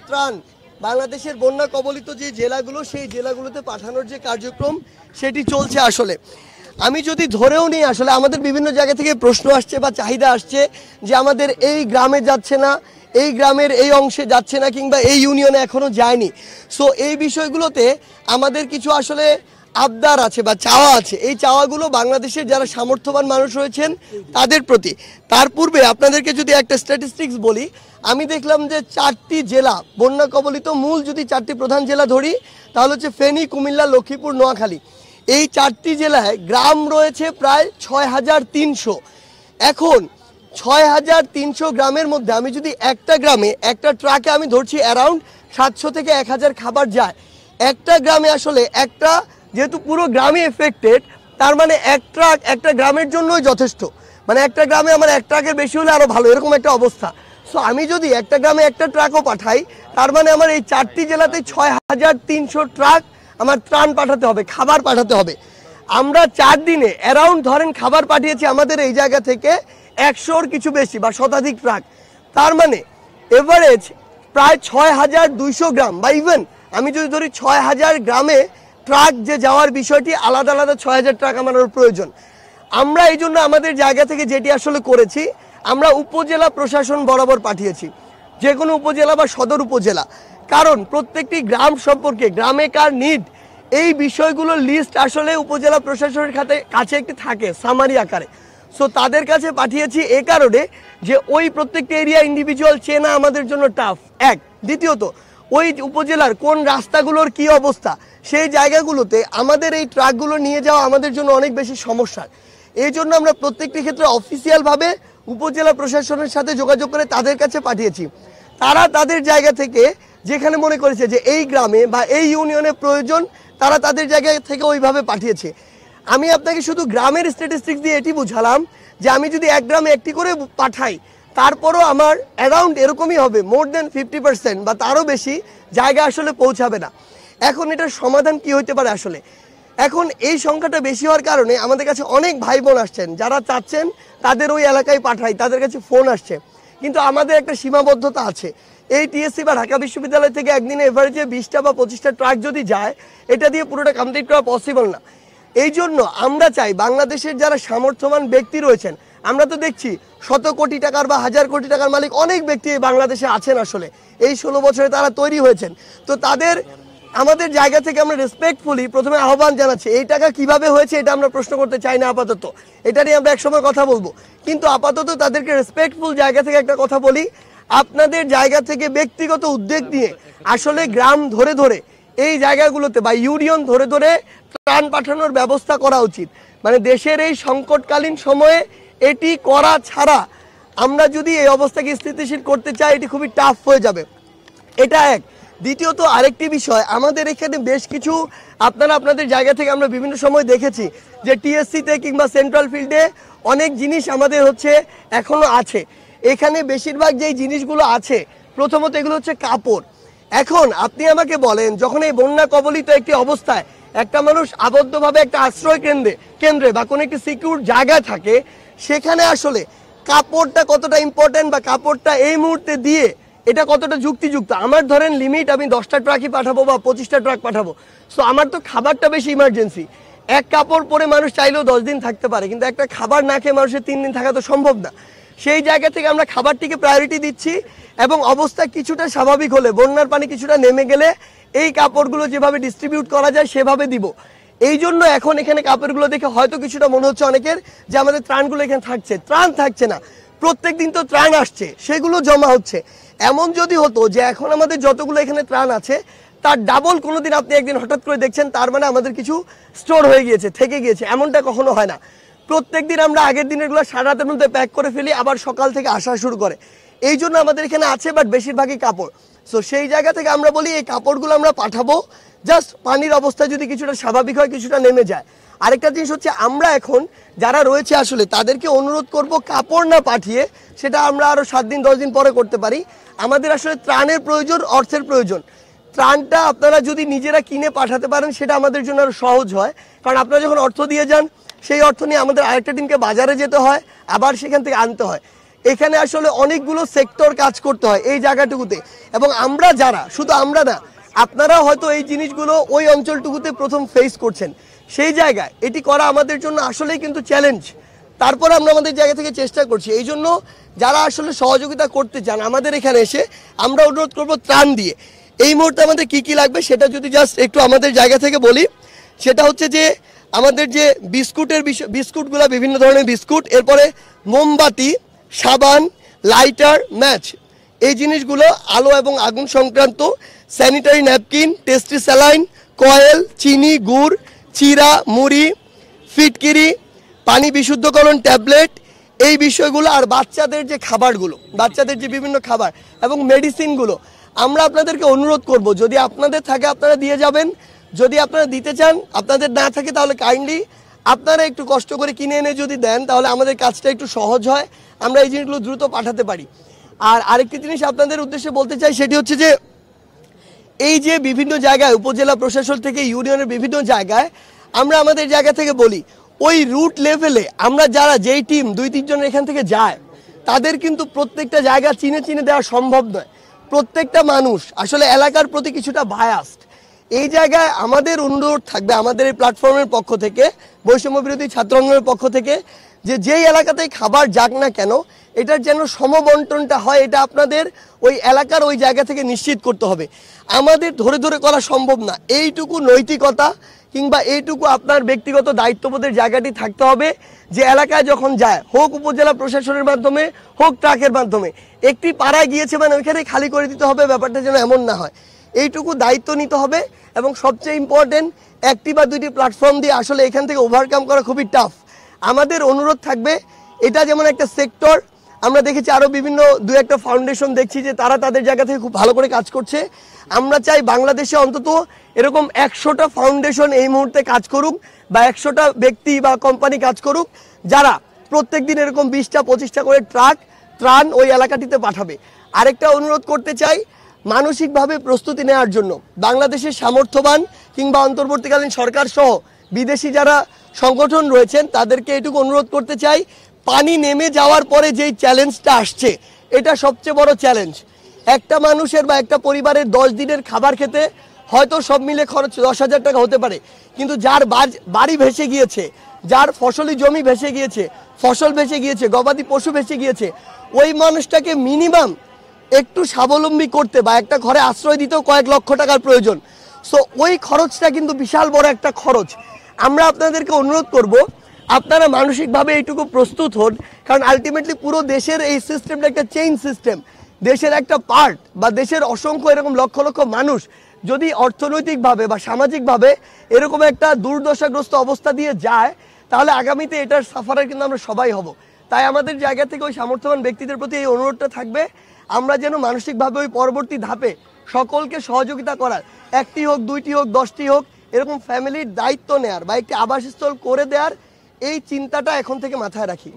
ত্রাণ বাংলাদেশের বন্যা কবলিত যে জেলাগুলো সেই জেলাগুলোতে পাঠানোর যে কার্যক্রম সেটি চলছে। আসলে আমি যদি ধরেও নিই, আসলে আমাদের বিভিন্ন জায়গা থেকে প্রশ্ন আসছে বা চাহিদা আসছে যে আমাদের এই গ্রামে যাচ্ছে না, এই গ্রামের এই অংশে যাচ্ছে না, কিংবা এই ইউনিয়নে এখনো যায়নি। সো এই বিষয়গুলোতে আমাদের কিছু আসলে আবদার আছে বা চাওয়া আছে। এই চাওয়াগুলো বাংলাদেশের যারা সামর্থ্যবান মানুষ রয়েছেন তাদের প্রতি। তার পূর্বে আপনাদেরকে যদি একটা স্ট্যাটিস্টিক্স বলি, আমি দেখলাম যে 4টি জেলা বন্যা কবলিত, মূল যদি 4টি প্রধান জেলা ধরি তাহলে হচ্ছে ফেনী, কুমিল্লা, লক্ষ্মীপুর, নোয়াখালী। এই 4টি জেলায় গ্রাম রয়েছে প্রায় 6300। এখন 6300 গ্রামের মধ্যে আমি যদি একটা গ্রামে একটা ট্রাকে আমি ধরছি অ্যারাউন্ড 700 থেকে 1000 খাবার যায় একটা গ্রামে। আসলে একটা যেহেতু পুরো গ্রামে এফেক্টেড, তার মানে এক ট্রাক একটা গ্রামের জন্যই যথেষ্ট। মানে একটা গ্রামে আমার এক ট্রাকের বেশি হলে আরও ভালো, এরকম একটা অবস্থা। সো আমি যদি একটা গ্রামে একটা ট্রাকও পাঠাই, তার মানে আমার এই 4টি জেলাতে 6300 ট্রাক আমার ত্রাণ পাঠাতে হবে, খাবার পাঠাতে হবে। আমরা 4 দিনে অ্যারাউন্ড ধরেন খাবার পাঠিয়েছি আমাদের এই জায়গা থেকে 100-র কিছু বেশি বা শতাধিক ট্রাক। তার মানে এভারেজ প্রায় 6200 গ্রাম, বা ইভেন আমি যদি ধরি 6000 গ্রামে ট্রাক যে যাওয়ার বিষয়টি আলাদা আলাদা 6000 ট্রাক আমার প্রয়োজন। আমরা এই জন্য আমাদের জায়গা থেকে যেটি আসলে করেছি, আমরা উপজেলা প্রশাসন বরাবর পাঠিয়েছি, যে কোনো উপজেলা বা সদর উপজেলা। কারণ প্রত্যেকটি গ্রাম সম্পর্কে, গ্রামে কার নিড, এই বিষয়গুলোর লিস্ট আসলে উপজেলা প্রশাসনের কাছে একটি থাকে সামারি আকারে। সো তাদের কাছে পাঠিয়েছি এ কারণে যে ওই প্রত্যেকটি এরিয়া ইন্ডিভিজুয়াল চেনা আমাদের জন্য টাফ, এক। দ্বিতীয়ত ওই উপজেলার কোন রাস্তাগুলোর কি অবস্থা, সেই জায়গাগুলোতে আমাদের এই ট্রাকগুলো নিয়ে যাওয়া আমাদের জন্য অনেক বেশি সমস্যার। এই জন্য আমরা প্রত্যেকটি ক্ষেত্রে অফিসিয়ালভাবে উপজেলা প্রশাসনের সাথে যোগাযোগ করে তাদের কাছে পাঠিয়েছি। তারা তাদের জায়গা থেকে যেখানে মনে করেছে যে এই গ্রামে বা এই ইউনিয়নে প্রয়োজন, তারা তাদের জায়গা থেকে ওইভাবে পাঠিয়েছে। আমি আপনাকে শুধু গ্রামের স্ট্যাটিস্টিক্স দিয়ে এটি বুঝালাম যে আমি যদি এক গ্রামে একটি করে পাঠাই, তারপরও আমার অ্যারাউন্ড এরকমই হবে, মোর দেন 50% বা তারও বেশি জায়গা আসলে পৌঁছাবে না। এখন এটার সমাধান কি হতে পারে? আসলে এখন এই সংখ্যাটা বেশি হওয়ার কারণে আমাদের কাছে অনেক ভাই বোন আসছেন যারা চাচ্ছেন তাদের ওই এলাকায় পাঠাই, তাদের কাছে ফোন আসছে। কিন্তু আমাদের একটা সীমাবদ্ধতা আছে। এই টিএসসি বা ঢাকা বিশ্ববিদ্যালয় থেকে একদিনে এভারেজে 20টা বা 25টা ট্রাক যদি যায়, এটা দিয়ে পুরোটা কমপ্লিট করা পসিবল না। এই জন্য আমরা চাই বাংলাদেশের যারা সামর্থ্যবান ব্যক্তি রয়েছেন, আমরা তো দেখছি শত কোটি টাকার বা হাজার কোটি টাকার মালিক অনেক ব্যক্তি বাংলাদেশে আছেন। আসলে এই 16 বছরে তারা তৈরি হয়েছেন। তো তাদের আমাদের জায়গা থেকে আমরা রেসপেক্টফুলি প্রথমে আহ্বান জানাচ্ছি। এই টাকা কিভাবে হয়েছে এটা আমরা প্রশ্ন করতে চাই না আপাতত, এটা নিয়ে আমরা একসময় কথা বলবো। কিন্তু আপাতত তাদেরকে রেসপেক্টফুল জায়গা থেকে একটা কথা বলি, আপনাদের জায়গা থেকে ব্যক্তিগত উদ্যোগ নিয়ে আসলে গ্রাম ধরে ধরে এই জায়গাগুলোতে বা ইউনিয়ন ধরে ধরে ত্রাণ পাঠানোর ব্যবস্থা করা উচিত। মানে দেশের এই সংকটকালীন সময়ে এটি করা ছাড়া আমরা যদি এই অবস্থাকে স্থিতিশীল করতে চাই, এটি খুবই টাফ হয়ে যাবে। এটা এক। দ্বিতীয়ত আরেকটি বিষয়, আমাদের এখানে বেশ কিছু আপনাদের জায়গা থেকে আমরা বিভিন্ন সময় দেখেছি যে টিএসসিতে কিংবা সেন্ট্রাল ফিল্ডে অনেক জিনিস আমাদের হচ্ছে এখনো আছে। এখানে বেশিরভাগ যেই জিনিসগুলো আছে, প্রথমত এগুলো হচ্ছে কাপড়। এখন আপনি আমাকে বলেন, যখন এই বন্যা কবলিত একটি অবস্থায় একটা মানুষ আবদ্ধভাবে একটা আশ্রয় কেন্দ্রে বা কোনো একটি সিকিউর জায়গায় থাকে, সেখানে আসলে কাপড়টা কতটা ইম্পর্টেন্ট বা কাপড়টা এই মুহূর্তে দিয়ে এটা কতটা যুক্তিযুক্ত। আমার ধরেন লিমিট আমি 10টা ট্রাকই পাঠাবো বা 25টা ট্রাক পাঠাবো। সো আমার তো খাবারটা বেশি ইমার্জেন্সি। এক কাপড় পরে মানুষ চাইলেও 10 দিন থাকতে পারে, কিন্তু একটা খাবার না খেয়ে মানুষের 3 দিন থাকা তো সম্ভব না। সেই জায়গা থেকে আমরা খাবারটিকে প্রায়োরিটি দিচ্ছি এবং অবস্থা কিছুটা স্বাভাবিক হলে, বন্যার পানি কিছুটা নেমে গেলে এই কাপড়গুলো যেভাবে ডিস্ট্রিবিউট করা যায় সেভাবে দিব। এই জন্য এখন এখানে কাপড়গুলো দেখে হয়তো কিছুটা মনে হচ্ছে অনেকের যে আমাদের ত্রাণগুলো এখানে থাকছে। ত্রাণ থাকছে না, প্রত্যেক দিন তো ত্রাণ আসছে, সেগুলো জমা হচ্ছে। এমন যদি হতো যে এখন আমাদের যতগুলো এখানে ত্রাণ আছে তার ডাবল কোনোদিন আপনি একদিন হঠাৎ করে দেখছেন, তার মানে আমাদের কিছু স্টোর হয়ে গিয়েছে, থেকে গিয়েছে, এমনটা কখনো হয় না। প্রত্যেক দিন আমরা আগের দিনেরগুলো সারা রাতের মধ্যে প্যাক করে ফেলি, আবার সকাল থেকে আসা শুরু করে। এই জন্য আমাদের এখানে আছে, বাট বেশিরভাগই কাপড়। সো সেই জায়গা থেকে আমরা বলি এই কাপড়গুলো আমরা পাঠাবো, জাস্ট পানির অবস্থা যদি কিছুটা স্বাভাবিক হয়, কিছুটা নেমে যায়। আরেকটা জিনিস হচ্ছে, আমরা এখন যারা রয়েছে আসলে তাদেরকে অনুরোধ করব কাপড় না পাঠিয়ে, সেটা আমরা আরও 7 দিন 10 দিন পরে করতে পারি। আমাদের আসলে ত্রাণের প্রয়োজন, অর্থের প্রয়োজন। ত্রাণটা আপনারা যদি নিজেরা কিনে পাঠাতে পারেন সেটা আমাদের জন্য আরও সহজ হয়। কারণ আপনারা যখন অর্থ দিয়ে যান, সেই অর্থ নিয়ে আমাদের আরেকটা দিনকে বাজারে যেতে হয়, আবার সেখান থেকে আনতে হয়। এখানে আসলে অনেকগুলো সেক্টর কাজ করতে হয় এই জায়গাটুকুতে, এবং আমরা যারা, শুধু আমরা না, আপনারা হয়তো এই জিনিসগুলো ওই অঞ্চলটুকুতে প্রথম ফেস করছেন, সেই জায়গায় এটি করা আমাদের জন্য আসলেই কিন্তু চ্যালেঞ্জ। তারপর আমরা আমাদের জায়গা থেকে চেষ্টা করছি। এই জন্য যারা আসলে সহযোগিতা করতে চান আমাদের এখানে এসে, আমরা অনুরোধ করবো ত্রাণ দিয়ে। এই মুহূর্তে আমাদের কি কি লাগবে সেটা যদি জাস্ট একটু আমাদের জায়গা থেকে বলি, সেটা হচ্ছে যে আমাদের যে বিস্কুটগুলো, বিভিন্ন ধরনের বিস্কুট, এরপরে মোমবাতি, সাবান, লাইটার, ম্যাচ, এই জিনিসগুলো, আলো এবং আগুন সংক্রান্ত, sanitary napkin, tasty saline, coil, চিনি, গুড়, চিরা, মুড়ি, ফিটকিরি, পানি বিশুদ্ধকরণ ট্যাবলেট, এই বিষয়গুলো, আর বাচ্চাদের যে খাবারগুলো, বাচ্চাদের যে বিভিন্ন খাবার এবং মেডিসিনগুলো, আমরা আপনাদেরকে অনুরোধ করব যদি আপনাদের থাকে আপনারা দিয়ে যাবেন, যদি আপনারা দিতে চান, আপনাদের না থাকে তাহলে কাইন্ডলি আপনারা একটু কষ্ট করে কিনে এনে যদি দেন তাহলে আমাদের কাজটা একটু সহজ হয়, আমরা এই জিনিসগুলো দ্রুত পাঠাতে পারি। আর আরেকটি জিনিস আপনাদের উদ্দেশ্যে বলতে চাই, সেটি হচ্ছে যে এই যে বিভিন্ন জায়গায় উপজেলা প্রশাসন থেকে ইউনিয়নের বিভিন্ন জায়গায় আমরা আমাদের জায়গা থেকে বলি, ওই রুট লেভেলে আমরা যারা, যেই টিম 2-3 জন এখান থেকে যায়, তাদের কিন্তু প্রত্যেকটা জায়গা চিনে চিনে দেওয়া সম্ভব নয়। প্রত্যেকটা মানুষ আসলে এলাকার প্রতি কিছুটা বায়াসড। এই জায়গায় আমাদের অনুরোধ থাকবে আমাদের এই প্ল্যাটফর্মের পক্ষ থেকে, বৈষম্য বিরোধী ছাত্র আন্দোলনের পক্ষ থেকে, যে যেই এলাকাতেই খাবার যাক না কেন এটার যেন সমবন্টনটা হয়, এটা আপনাদের ওই এলাকার ওই জায়গা থেকে নিশ্চিত করতে হবে। আমাদের ধরে ধরে করা সম্ভব না। এইটুকু নৈতিকতা কিংবা এইটুকু আপনার ব্যক্তিগত দায়িত্ববোধের জায়গাটি থাকতে হবে যে এলাকায় যখন যায়, হোক উপজেলা প্রশাসনের মাধ্যমে, হোক ট্রাকের মাধ্যমে, একটি পাড়ায় গিয়েছে মানে ওইখানে খালি করে দিতে হবে, ব্যাপারটা যেন এমন না হয়, এইটুকু দায়িত্ব নিতে হবে। এবং সবচেয়ে ইম্পর্টেন্ট, একটি বা দুইটি প্ল্যাটফর্ম দিয়ে আসলে এখান থেকে ওভারকাম করা খুবই টাফ। আমাদের অনুরোধ থাকবে, এটা যেমন একটা সেক্টর, আমরা দেখেছি আরও বিভিন্ন 2-1টা ফাউন্ডেশন দেখছি যে তারা তাদের জায়গা থেকে খুব ভালো করে কাজ করছে। আমরা চাই বাংলাদেশে অন্তত এরকম 100টা ফাউন্ডেশন এই মুহূর্তে কাজ করুক, বা 100টা ব্যক্তি বা কোম্পানি কাজ করুক, যারা প্রত্যেক দিন এরকম 20টা-25টা করে ত্রাণ ওই এলাকাটিতে পাঠাবে। আরেকটা অনুরোধ করতে চাই, মানসিকভাবে প্রস্তুতি নেওয়ার জন্য বাংলাদেশের সামর্থ্যবান কিংবা অন্তর্বর্তীকালীন সরকার সহ বিদেশি যারা সংগঠন রয়েছেন তাদেরকে এটুকু অনুরোধ করতে চাই, পানি নেমে যাওয়ার পরে যেই চ্যালেঞ্জটা আসছে, এটা সবচেয়ে বড় চ্যালেঞ্জ। একটা মানুষের বা একটা পরিবারের 10 দিনের খাবার খেতে হয়তো সব মিলে খরচ 10,000 টাকা হতে পারে, কিন্তু যার বাড়ি ভেসে গিয়েছে, যার ফসলি জমি ভেসে গিয়েছে, ফসল ভেসে গিয়েছে, গবাদি পশু ভেসে গিয়েছে, ওই মানুষটাকে মিনিমাম একটু স্বাবলম্বী করতে বা একটা ঘরে আশ্রয় দিতেও কয়েক লক্ষ টাকার প্রয়োজন। সো ওই খরচটা কিন্তু বিশাল বড় একটা খরচ। আমরা আপনাদেরকে অনুরোধ করব, আপনারা মানসিকভাবে এইটুকু প্রস্তুত হন, কারণ আলটিমেটলি পুরো দেশের এই সিস্টেমটা একটা চেইন সিস্টেম। দেশের একটা পার্ট বা দেশের অসংখ্য এরকম লক্ষ লক্ষ মানুষ যদি অর্থনৈতিকভাবে বা সামাজিকভাবে এরকম একটা দুর্দশাগ্রস্ত অবস্থা দিয়ে যায়, তাহলে আগামীতে এটার সাফারার কিন্তু আমরা সবাই হব। তাই আমাদের জায়গা থেকে ওই সামর্থ্যবান ব্যক্তিদের প্রতি এই অনুরোধটা থাকবে, আমরা যেন মানসিকভাবে ওই পরবর্তী ধাপে সকলকে সহযোগিতা করার, 1টি হোক, 2টি হোক, 10টি হোক, এরকম ফ্যামিলির দায়িত্ব নেয়ার বা একটি আবাসস্থল করে দেওয়ার এই চিন্তাটা এখন থেকে মাথায় রাখি।